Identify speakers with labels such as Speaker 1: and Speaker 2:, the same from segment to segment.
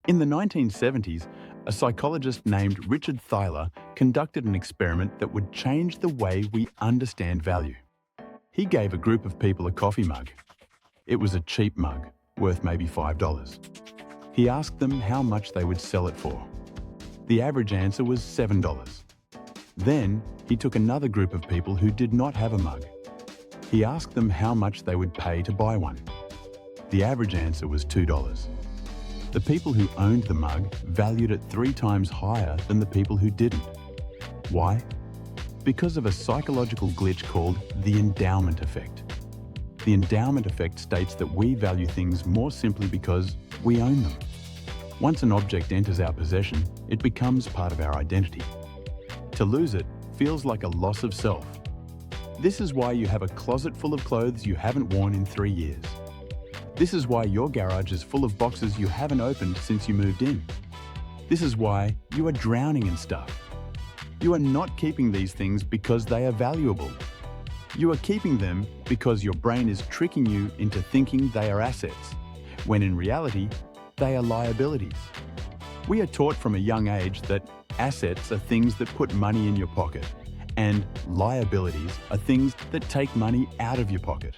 Speaker 1: In the 1970s, a psychologist named Richard Thaler conducted an experiment that would change the way we understand value. He gave a group of people a coffee mug. It was a cheap mug, worth maybe $5. He asked them how much they would sell it for. The average answer was $7. Then, he took another group of people who did not have a mug. He asked them how much they would pay to buy one. The average answer was $2. The people who owned the mug valued it 3 times higher than the people who didn't. Why? Because of a psychological glitch called the Endowment Effect. The Endowment Effect states that we value things more simply because we own them. Once an object enters our possession, it becomes part of our identity. To lose it feels like a loss of self. This is why you have a closet full of clothes you haven't worn in 3 years. This is why your garage is full of boxes you haven't opened since you moved in. This is why you are drowning in stuff. You are not keeping these things because they are valuable. You are keeping them because your brain is tricking you into thinking they are assets, when in reality, they are liabilities. We are taught from a young age that assets are things that put money in your pocket, and liabilities are things that take money out of your pocket.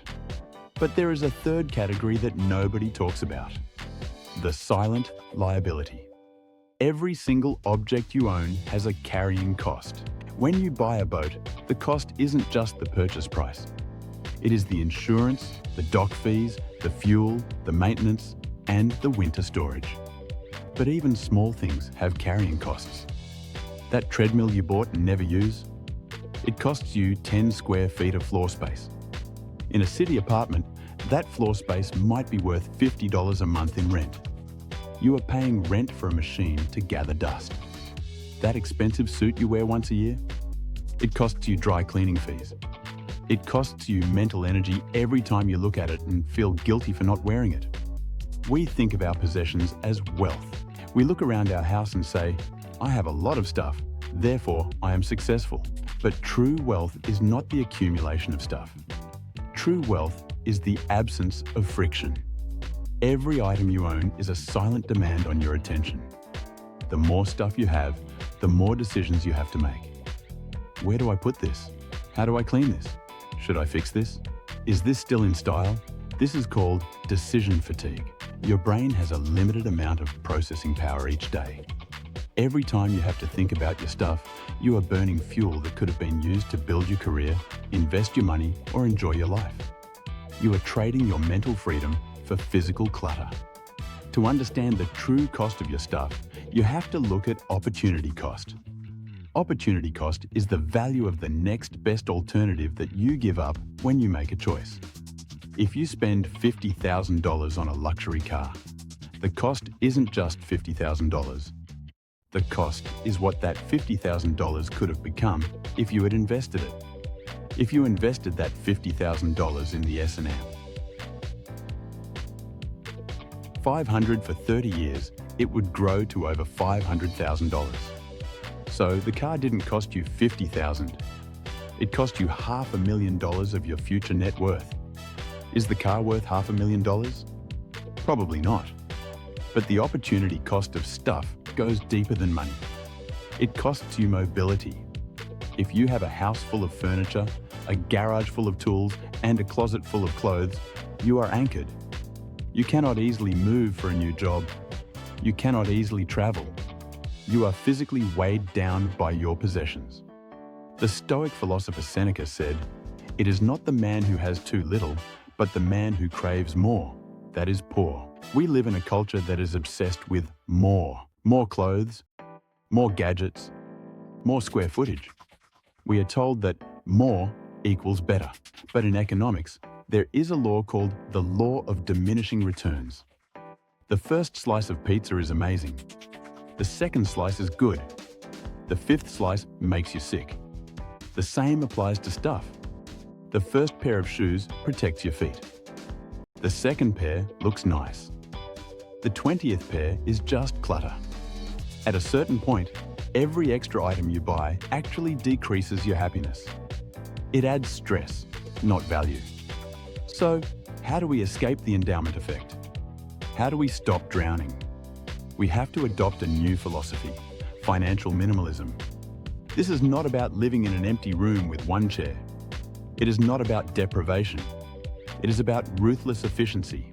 Speaker 1: But there is a third category that nobody talks about: the silent liability. Every single object you own has a carrying cost. When you buy a boat, the cost isn't just the purchase price. It is the insurance, the dock fees, the fuel, the maintenance, and the winter storage. But even small things have carrying costs. That treadmill you bought and never use, it costs you 10 square feet of floor space. In a city apartment, that floor space might be worth $50 a month in rent. You are paying rent for a machine to gather dust. That expensive suit you wear once a year, it costs you dry cleaning fees. It costs you mental energy every time you look at it and feel guilty for not wearing it. We think of our possessions as wealth. We look around our house and say, I have a lot of stuff, therefore I am successful. But true wealth is not the accumulation of stuff. True wealth is the absence of friction. Every item you own is a silent demand on your attention. The more stuff you have, the more decisions you have to make. Where do I put this? How do I clean this? Should I fix this? Is this still in style? This is called decision fatigue. Your brain has a limited amount of processing power each day. Every time you have to think about your stuff, you are burning fuel that could have been used to build your career, invest your money, or enjoy your life. You are trading your mental freedom for physical clutter. To understand the true cost of your stuff, you have to look at opportunity cost. Opportunity cost is the value of the next best alternative that you give up when you make a choice. If you spend $50,000 on a luxury car, the cost isn't just $50,000. The cost is what that $50,000 could have become if you had invested it. If you invested that $50,000 in the S&M. 500 for 30 years, it would grow to over $500,000. So the car didn't cost you $50,000. It cost you $500,000 of your future net worth. Is the car worth $500,000? Probably not. But the opportunity cost of stuff goes deeper than money. It costs you mobility. If you have a house full of furniture, a garage full of tools, and a closet full of clothes, you are anchored. You cannot easily move for a new job. You cannot easily travel. You are physically weighed down by your possessions. The Stoic philosopher Seneca said, "It is not the man who has too little, but the man who craves more, that is poor." We live in a culture that is obsessed with more. More clothes, more gadgets, more square footage. We are told that more equals better. But in economics, there is a law called the law of diminishing returns. The first slice of pizza is amazing. The second slice is good. The fifth slice makes you sick. The same applies to stuff. The first pair of shoes protects your feet. The second pair looks nice. The 20th pair is just clutter. At a certain point, every extra item you buy actually decreases your happiness. It adds stress, not value. So, how do we escape the endowment effect? How do we stop drowning? We have to adopt a new philosophy, financial minimalism. This is not about living in an empty room with one chair. It is not about deprivation. It is about ruthless efficiency.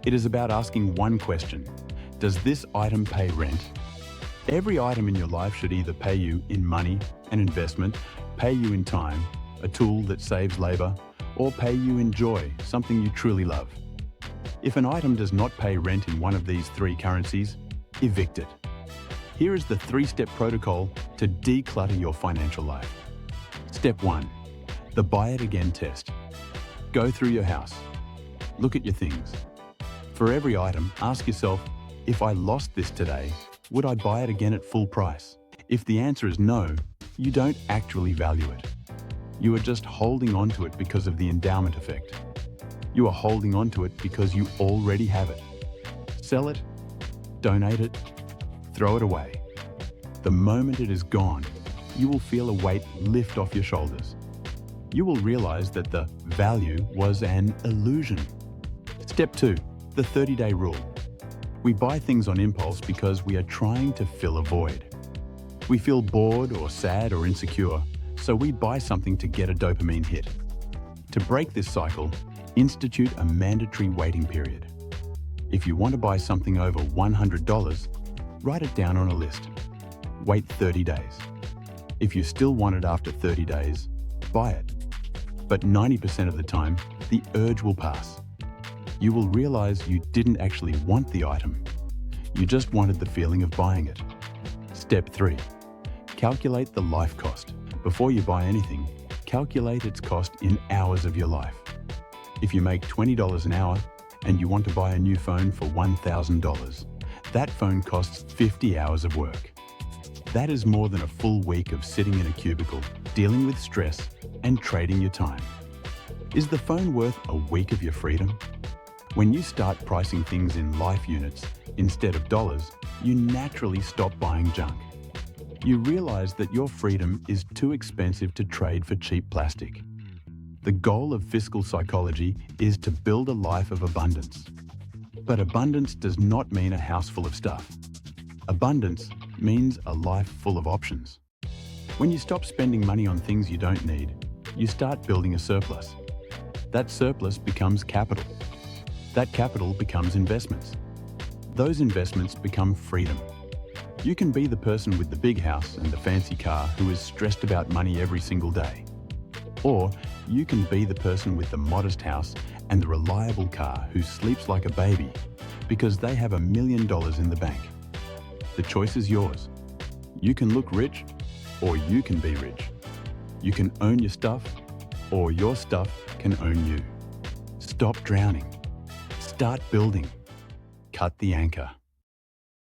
Speaker 1: It is about asking one question: does this item pay rent? Every item in your life should either pay you in money, an investment, pay you in time, a tool that saves labor, or pay you in joy, something you truly love. If an item does not pay rent in one of these three currencies, evict it. Here is the 3-step protocol to declutter your financial life. Step 1. The buy it again test. Go through your house. Look at your things. For every item, ask yourself, if I lost this today, would I buy it again at full price? If the answer is no, you don't actually value it. You are just holding on to it because of the endowment effect. You are holding on to it because you already have it. Sell it, donate it, throw it away. The moment it is gone, you will feel a weight lift off your shoulders. You will realize that the value was an illusion. Step 2, the 30-day rule. We buy things on impulse because we are trying to fill a void. We feel bored or sad or insecure, so we buy something to get a dopamine hit. To break this cycle, institute a mandatory waiting period. If you want to buy something over $100, write it down on a list. Wait 30 days. If you still want it after 30 days, buy it. But 90% of the time, the urge will pass. You will realize you didn't actually want the item. You just wanted the feeling of buying it. Step 3. Calculate the life cost. Before you buy anything, calculate its cost in hours of your life. If you make $20 an hour and you want to buy a new phone for $1,000, that phone costs 50 hours of work. That is more than a full week of sitting in a cubicle, dealing with stress, and trading your time. Is the phone worth a week of your freedom? When you start pricing things in life units instead of dollars, you naturally stop buying junk. You realize that your freedom is too expensive to trade for cheap plastic. The goal of fiscal psychology is to build a life of abundance. But abundance does not mean a house full of stuff. Abundance means a life full of options. When you stop spending money on things you don't need, you start building a surplus. That surplus becomes capital. That capital becomes investments. Those investments become freedom. You can be the person with the big house and the fancy car who is stressed about money every single day. Or you can be the person with the modest house and the reliable car who sleeps like a baby because they have $1 million in the bank. The choice is yours. You can look rich, or you can be rich. You can own your stuff, or your stuff can own you. Stop drowning. Start building. Cut the anchor.